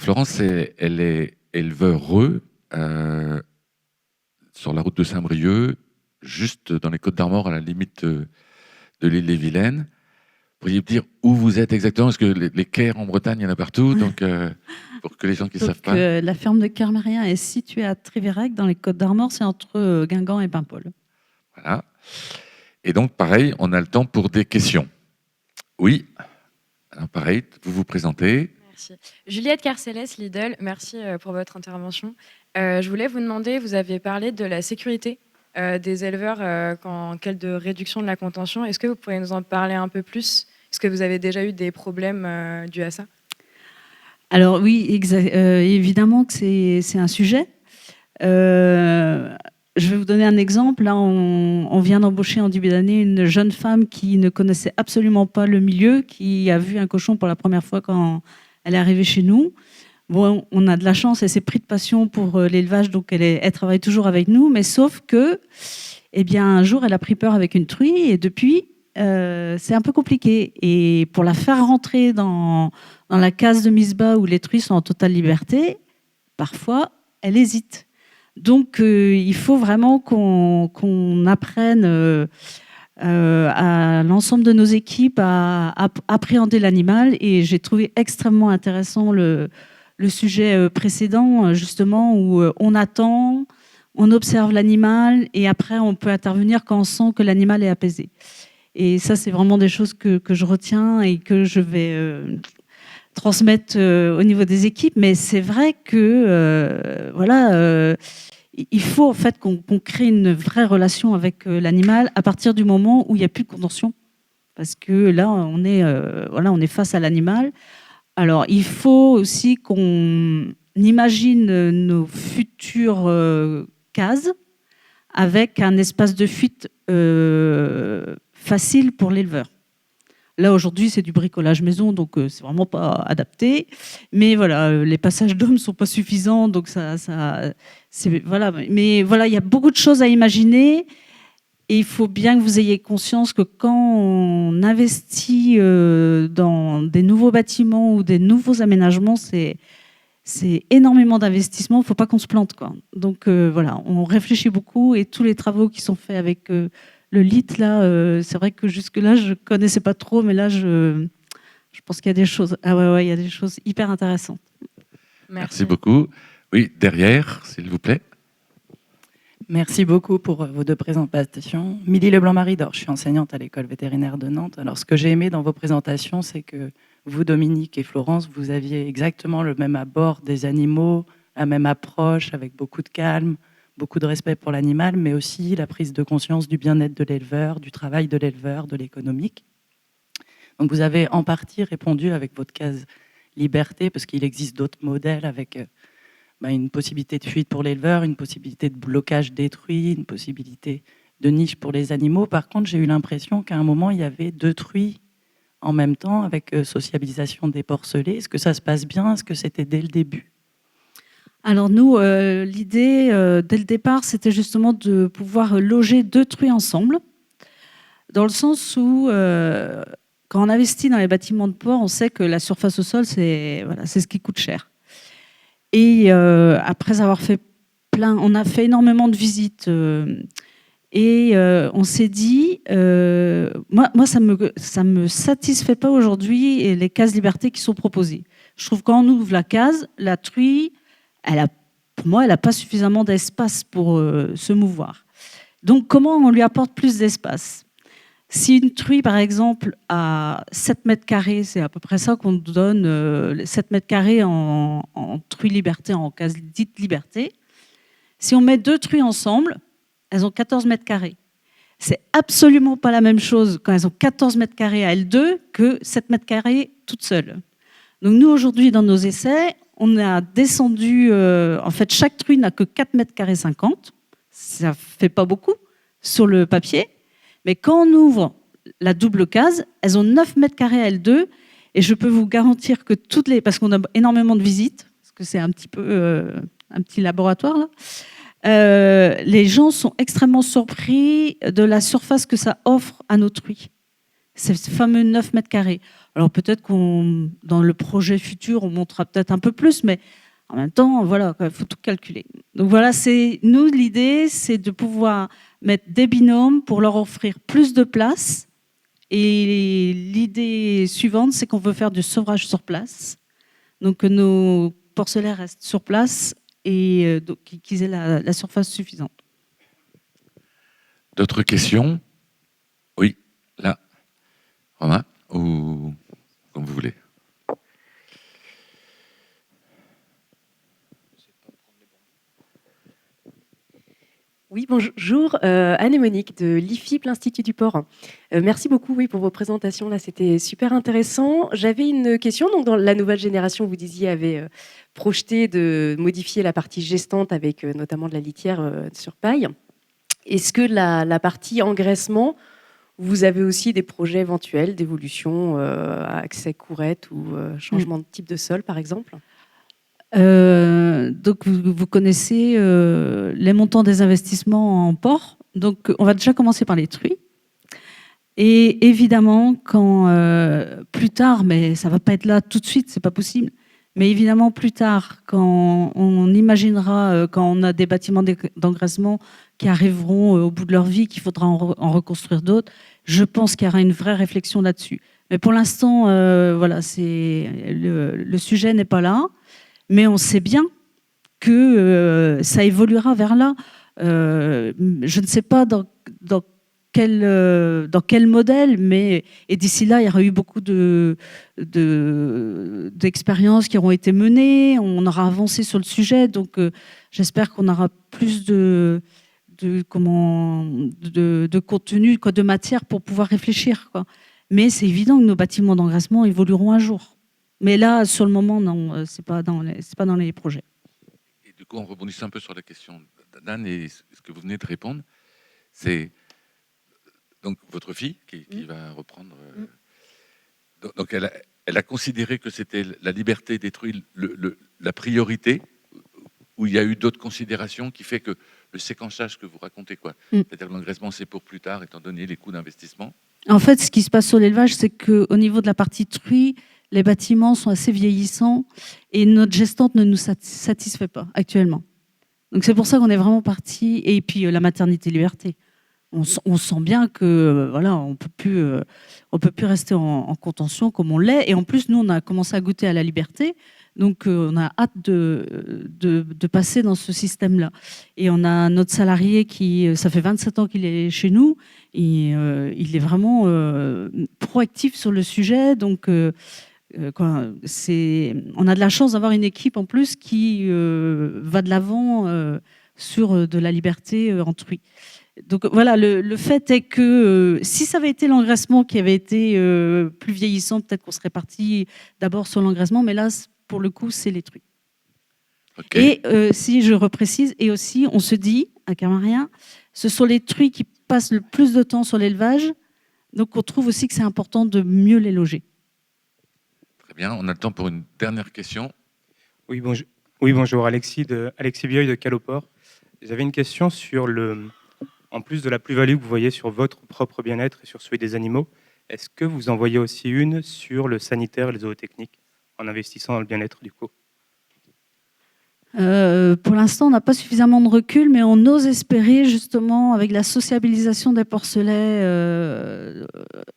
Florence, elle est éleveur sur la route de Saint-Brieuc, juste dans les Côtes-d'Armor, à la limite de l'île-et-Vilaine. Pourriez me dire où vous êtes exactement? Parce que les Caires en Bretagne, il y en a partout, donc pour que les gens qui ne savent pas. La ferme de Kermarien est située à Trivérec, dans les Côtes-d'Armor, c'est entre Guingamp et Paimpol. Voilà. Et donc, pareil, on a le temps pour des questions. Oui. Alors, pareil, vous vous présentez. Merci. Juliette Carcélès, Lidl, merci pour votre intervention. Je voulais vous demander, vous aviez parlé de la sécurité des éleveurs en cas de réduction de la contention. Est-ce que vous pourriez nous en parler un peu plus? Est-ce que vous avez déjà eu des problèmes dus à ça? Alors oui, évidemment que c'est un sujet. Je vais vous donner un exemple. Là, on vient d'embaucher en début d'année une jeune femme qui ne connaissait absolument pas le milieu, qui a vu un cochon pour la première fois quand elle est arrivée chez nous. Bon, on a de la chance, elle s'est prise de passion pour l'élevage, donc elle travaille toujours avec nous, mais sauf que, eh bien, un jour, elle a pris peur avec une truie, et depuis, c'est un peu compliqué. Et pour la faire rentrer dans la case de Misbah où les truies sont en totale liberté, parfois, elle hésite. Donc, il faut vraiment qu'on apprenne à l'ensemble de nos équipes à appréhender l'animal. Et j'ai trouvé extrêmement intéressant le sujet précédent, justement, où on attend, on observe l'animal et après, on peut intervenir quand on sent que l'animal est apaisé. Et ça, c'est vraiment des choses que je retiens et que je vais transmettre au niveau des équipes. Mais c'est vrai que il faut en fait qu'on crée une vraie relation avec l'animal à partir du moment où il n'y a plus de contention. Parce que là, on est face à l'animal. Alors, il faut aussi qu'on imagine nos futures cases avec un espace de fuite facile pour l'éleveur. Là, aujourd'hui, c'est du bricolage maison, donc c'est vraiment pas adapté. Mais voilà, les passages d'hommes sont pas suffisants, donc voilà. Mais voilà, il y a beaucoup de choses à imaginer. Et il faut bien que vous ayez conscience que quand on investit dans des nouveaux bâtiments ou des nouveaux aménagements, c'est énormément d'investissement. Il ne faut pas qu'on se plante, quoi. Donc voilà, on réfléchit beaucoup et tous les travaux qui sont faits avec le LIT, là, c'est vrai que jusque-là, je ne connaissais pas trop, mais là, je pense qu'il y a des choses. Ah ouais, il y a des choses hyper intéressantes. Merci beaucoup. Oui, derrière, s'il vous plaît. Merci beaucoup pour vos deux présentations. Milly Leblanc-Marie-Dor, je suis enseignante à l'école vétérinaire de Nantes. Alors, ce que j'ai aimé dans vos présentations, c'est que vous, Dominique et Florence, vous aviez exactement le même abord des animaux, la même approche, avec beaucoup de calme, beaucoup de respect pour l'animal, mais aussi la prise de conscience du bien-être de l'éleveur, du travail de l'éleveur, de l'économique. Donc, vous avez en partie répondu avec votre case liberté, parce qu'il existe d'autres modèles avec une possibilité de fuite pour l'éleveur, une possibilité de blocage détruit, une possibilité de niche pour les animaux. Par contre, j'ai eu l'impression qu'à un moment, il y avait 2 truies en même temps, avec sociabilisation des porcelets. Est-ce que ça se passe bien? Est-ce que c'était dès le début? Alors nous, l'idée, dès le départ, c'était justement de pouvoir loger 2 truies ensemble, dans le sens où, quand on investit dans les bâtiments de port, on sait que la surface au sol, c'est ce qui coûte cher. Et après avoir fait on a fait énormément de visites et on s'est dit, moi ça me satisfait pas aujourd'hui et les cases liberté qui sont proposées. Je trouve quand on ouvre la case, la truie, pour moi, elle n'a pas suffisamment d'espace pour se mouvoir. Donc, comment on lui apporte plus d'espace? Si une truie, par exemple, a 7 mètres carrés, c'est à peu près ça qu'on donne, 7 mètres carrés en truie liberté, en case dite liberté. Si on met 2 truies ensemble, elles ont 14 mètres carrés. C'est absolument pas la même chose quand elles ont 14 mètres carrés à L2 que 7 mètres carrés toutes seules. Donc nous, aujourd'hui, dans nos essais, on a descendu... en fait, chaque truie n'a que 4 mètres carrés 50. Ça ne fait pas beaucoup sur le papier. Mais quand on ouvre la double case, elles ont 9 mètres carrés à L2. Et je peux vous garantir que parce qu'on a énormément de visites, parce que c'est un petit peu un petit laboratoire, là, les gens sont extrêmement surpris de la surface que ça offre à nos truies. Ces fameux 9 mètres carrés. Alors peut-être qu'on, dans le projet futur, on montera peut-être un peu plus, mais en même temps, voilà, il faut tout calculer. Donc voilà, nous, l'idée, c'est de pouvoir mettre des binômes pour leur offrir plus de place. Et l'idée suivante, c'est qu'on veut faire du sevrage sur place. Donc que nos porcelains restent sur place et donc, qu'ils aient la surface suffisante. D'autres questions? Oui, là. Romain, ou comme vous voulez. Oui, bonjour, Anne et Monique de l'IFIP, l'Institut du Port. Merci beaucoup pour vos présentations, là, c'était super intéressant. J'avais une question, donc dans la nouvelle génération, vous disiez, avait projeté de modifier la partie gestante avec notamment de la litière sur paille. Est-ce que la partie engraissement, vous avez aussi des projets éventuels d'évolution, accès courette ou changement de type de sol, par exemple ? Donc vous connaissez les montants des investissements en port. Donc on va déjà commencer par les truies. Et évidemment, quand plus tard, mais ça va pas être là tout de suite, c'est pas possible. Mais évidemment, plus tard, quand on imaginera, quand on a des bâtiments d'engraissement qui arriveront au bout de leur vie, qu'il faudra en reconstruire d'autres, je pense qu'il y aura une vraie réflexion là-dessus. Mais pour l'instant, voilà, le sujet n'est pas là. Mais on sait bien que ça évoluera vers là. Je ne sais pas dans quel modèle, mais et d'ici là, il y aura eu beaucoup d'expériences qui auront été menées. On aura avancé sur le sujet, donc j'espère qu'on aura plus de contenu, de matière pour pouvoir réfléchir, quoi. Mais c'est évident que nos bâtiments d'engraissement évolueront un jour. Mais là, sur le moment, non, c'est pas dans les projets. Et du coup, en rebondissant un peu sur la question d'Anne et ce que vous venez de répondre, c'est donc votre fille qui va reprendre. Donc elle a considéré que c'était la liberté détruire la priorité, ou il y a eu d'autres considérations qui fait que le séquençage que vous racontez, quoi. C'est-à-dire que l'engraissement, c'est pour plus tard, étant donné les coûts d'investissement. En fait, ce qui se passe sur l'élevage, c'est qu'au niveau de la partie truie, les bâtiments sont assez vieillissants et notre gestante ne nous satisfait pas actuellement. Donc c'est pour ça qu'on est vraiment parti. Et puis la maternité liberté. On sent bien que voilà, on peut plus rester en contention comme on l'est. Et en plus, nous, on a commencé à goûter à la liberté. Donc on a hâte de passer dans ce système-là. Et on a notre salarié ça fait 27 ans qu'il est chez nous. Et il est vraiment proactif sur le sujet. Donc on a de la chance d'avoir une équipe en plus qui va de l'avant sur de la liberté en truie. Donc voilà, le fait est que si ça avait été l'engraissement qui avait été plus vieillissant, peut-être qu'on serait parti d'abord sur l'engraissement, mais là, pour le coup, c'est les truies. Okay. Et si je reprécise, et aussi, on se dit, à Camarien, ce sont les truies qui passent le plus de temps sur l'élevage, donc on trouve aussi que c'est important de mieux les loger. Très bien, on a le temps pour une dernière question. Oui, bonjour Alexis Bioy de Caloport. J'avais une question sur en plus de la plus-value que vous voyez sur votre propre bien-être et sur celui des animaux, est-ce que vous en voyez aussi une sur le sanitaire et les zootechniques en investissant dans le bien-être du coup? Pour l'instant, on n'a pas suffisamment de recul, mais on ose espérer justement avec la sociabilisation des porcelets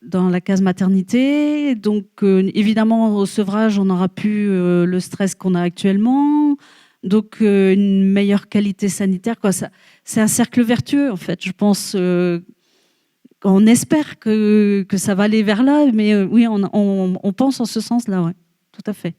dans la case maternité. Donc évidemment, au sevrage, on n'aura plus le stress qu'on a actuellement. Donc une meilleure qualité sanitaire, quoi. C'est un cercle vertueux en fait. Je pense, on espère que ça va aller vers là, mais oui, on pense en ce sens-là, ouais, tout à fait.